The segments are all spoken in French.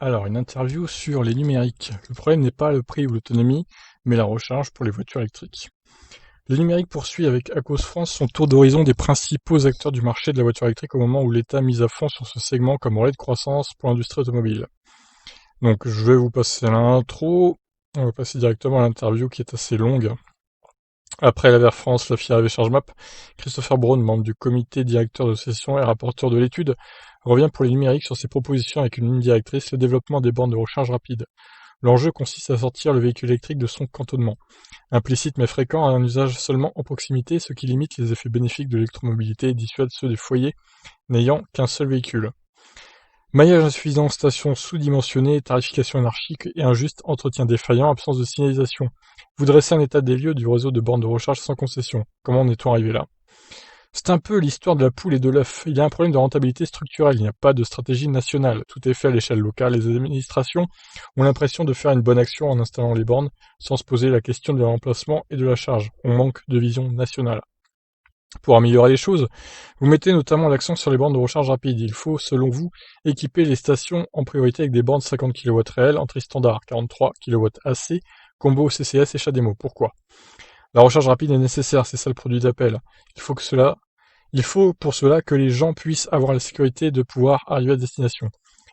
Alors, une interview sur les numériques. Le problème n'est pas le prix ou l'autonomie, mais la recharge pour les voitures électriques. Le numérique poursuit avec Akos France son tour d'horizon des principaux acteurs du marché de la voiture électrique au moment où l'État mise à fond sur ce segment comme relais de croissance pour l'industrie automobile. Donc, je vais vous passer l'intro. On va passer directement à l'interview qui est assez longue. Après la France, la FIA et ChargeMap, Christopher Braun, membre du comité directeur de session et rapporteur de l'étude, revient pour les numériques sur ses propositions avec une ligne directrice, le développement des bornes de recharge rapide. L'enjeu consiste à sortir le véhicule électrique de son cantonnement, implicite mais fréquent à un usage seulement en proximité, ce qui limite les effets bénéfiques de l'électromobilité et dissuade ceux des foyers n'ayant qu'un seul véhicule. Maillage insuffisant, stations sous-dimensionnées, tarification anarchique et injuste, entretien défaillant, absence de signalisation. Vous dressez un état des lieux du réseau de bornes de recharge sans concession. Comment en est-on arrivé là? C'est un peu l'histoire de la poule et de l'œuf. Il y a un problème de rentabilité structurelle, il n'y a pas de stratégie nationale. Tout est fait à l'échelle locale. Les administrations ont l'impression de faire une bonne action en installant les bornes, sans se poser la question de l'emplacement et de la charge. On manque de vision nationale. Pour améliorer les choses, vous mettez notamment l'accent sur les bornes de recharge rapide. Il faut, selon vous, équiper les stations en priorité avec des bornes 50 kW réelles en tri standard, 43 kW AC, combo CCS et CHAdeMO. Pourquoi? La recharge rapide est nécessaire, c'est ça le produit d'appel. Il faut pour cela que les gens puissent avoir la sécurité de pouvoir arriver à destination.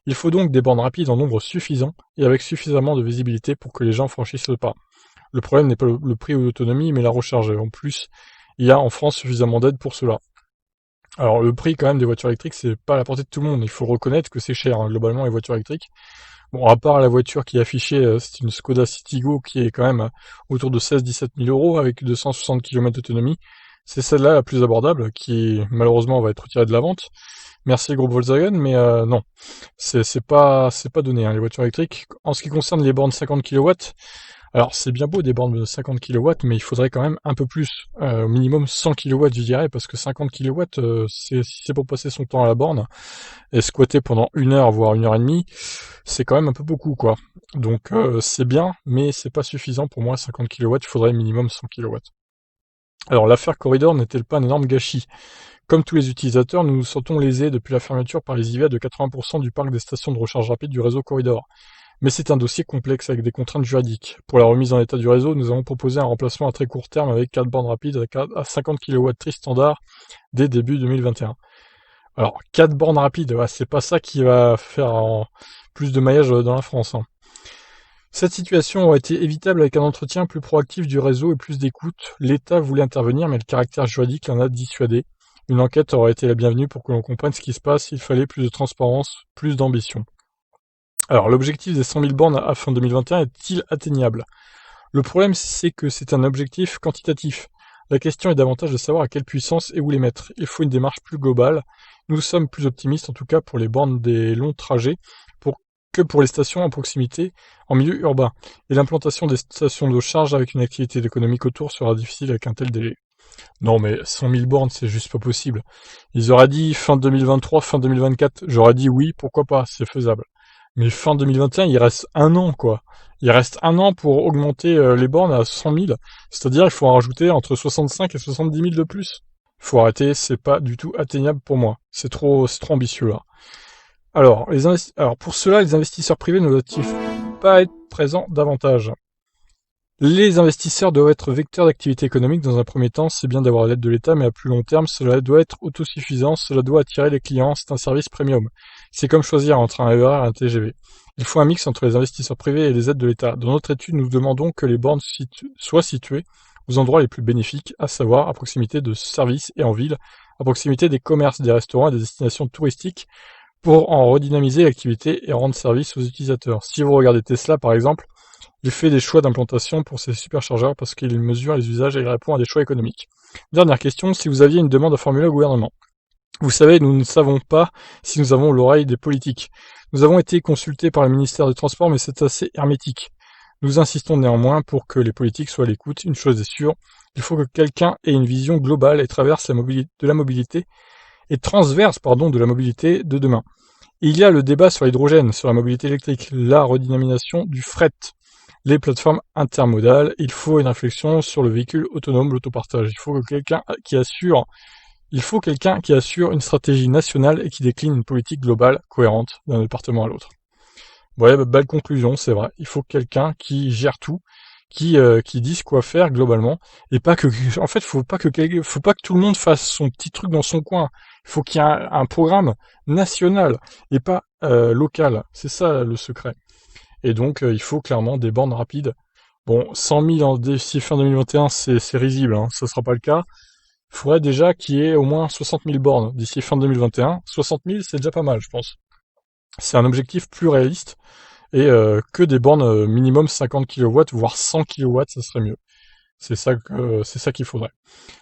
Il faut donc des bornes rapides en nombre suffisant et avec suffisamment de visibilité pour que les gens franchissent le pas. Le problème n'est pas le prix ou l'autonomie, mais la recharge. En plus, il y a en France suffisamment d'aide pour cela. Alors le prix quand même des voitures électriques, c'est pas à la portée de tout le monde. Il faut reconnaître que c'est cher, hein, globalement, les voitures électriques. Bon, à part la voiture qui est affichée, c'est une Skoda Citigo qui est quand même autour de 16-17 000 euros avec 260 km d'autonomie. C'est celle-là la plus abordable qui malheureusement va être retirée de la vente. Merci le groupe Volkswagen, mais non, c'est pas donné, hein, les voitures électriques. En ce qui concerne les bornes 50 kW, alors c'est bien beau des bornes de 50 kW, mais il faudrait quand même un peu plus, au minimum 100 kW je dirais, parce que 50 kW, si c'est pour passer son temps à la borne et squatter pendant 1 heure voire 1 heure et demie, c'est quand même un peu beaucoup quoi. Donc c'est bien, mais c'est pas suffisant pour moi 50 kW, il faudrait minimum 100 kW. Alors l'affaire Corridor n'est-elle pas un énorme gâchis? Comme tous les utilisateurs, nous nous sentons lésés depuis la fermeture par les IVA de 80% du parc des stations de recharge rapide du réseau Corridor. Mais c'est un dossier complexe avec des contraintes juridiques. Pour la remise en état du réseau, nous avons proposé un remplacement à très court terme avec 4 bornes rapides à 50 kW tri standard dès début 2021. Alors, 4 bornes rapides, ouais, c'est pas ça qui va faire plus de maillage dans la France, hein. Cette situation aurait été évitable avec un entretien plus proactif du réseau et plus d'écoute. L'État voulait intervenir, mais le caractère juridique l'en a dissuadé. Une enquête aurait été la bienvenue pour que l'on comprenne ce qui se passe. Il fallait plus de transparence, plus d'ambition. Alors, l'objectif des 100 000 bornes à fin 2021 est-il atteignable? Le problème, c'est que c'est un objectif quantitatif. La question est davantage de savoir à quelle puissance et où les mettre. Il faut une démarche plus globale. Nous sommes plus optimistes, en tout cas pour les bornes des longs trajets, que pour les stations en proximité, en milieu urbain. Et l'implantation des stations de charge avec une activité économique autour sera difficile avec un tel délai. Non mais 100 000 bornes, c'est juste pas possible. Ils auraient dit fin 2023, fin 2024. J'aurais dit oui, pourquoi pas, c'est faisable. Mais fin 2021, il reste 1 an, quoi. Il reste 1 an pour augmenter les bornes à 100 000. C'est-à-dire il faut en rajouter entre 65 et 70 000 de plus. Faut arrêter, c'est pas du tout atteignable pour moi. C'est trop ambitieux là. Alors, pour cela, les investisseurs privés ne doivent-ils pas être présents davantage? Les investisseurs doivent être vecteurs d'activité économique dans un premier temps, c'est bien d'avoir l'aide de l'État, mais à plus long terme, cela doit être autosuffisant, cela doit attirer les clients, c'est un service premium. C'est comme choisir entre un RER et un TGV. Il faut un mix entre les investisseurs privés et les aides de l'État. Dans notre étude, nous demandons que les bornes soient situées aux endroits les plus bénéfiques, à savoir à proximité de services et en ville, à proximité des commerces, des restaurants et des destinations touristiques, pour en redynamiser l'activité et rendre service aux utilisateurs. Si vous regardez Tesla, par exemple, il fait des choix d'implantation pour ses superchargeurs parce qu'il mesure les usages et il répond à des choix économiques. Dernière question, si vous aviez une demande à formuler au gouvernement. Vous savez, nous ne savons pas si nous avons l'oreille des politiques. Nous avons été consultés par le ministère des Transports, mais c'est assez hermétique. Nous insistons néanmoins pour que les politiques soient à l'écoute. Une chose est sûre, il faut que quelqu'un ait une vision globale et traverse de la mobilité et transverse, de la mobilité de demain. Il y a le débat sur l'hydrogène, sur la mobilité électrique, la redynamisation du fret, les plateformes intermodales. Il faut une réflexion sur le véhicule autonome, l'autopartage. Il faut quelqu'un qui assure une stratégie nationale et qui décline une politique globale cohérente d'un département à l'autre. Ouais, belle conclusion, c'est vrai. Il faut quelqu'un qui gère tout, qui dise quoi faire globalement, et pas que, en fait, faut pas que tout le monde fasse son petit truc dans son coin. Il faut qu'il y ait un programme national et pas local. C'est ça le secret. Et donc, il faut clairement des bornes rapides. Bon, 100 000 d'ici fin 2021, c'est risible, hein, ça sera pas le cas. Il faudrait déjà qu'il y ait au moins 60 000 bornes d'ici fin 2021. 60 000, c'est déjà pas mal, je pense. C'est un objectif plus réaliste et que des bornes minimum 50 kW, voire 100 kW, ça serait mieux. C'est ça qu'il faudrait.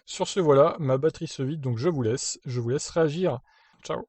Sur ce, voilà, ma batterie se vide, donc je vous laisse réagir. Ciao.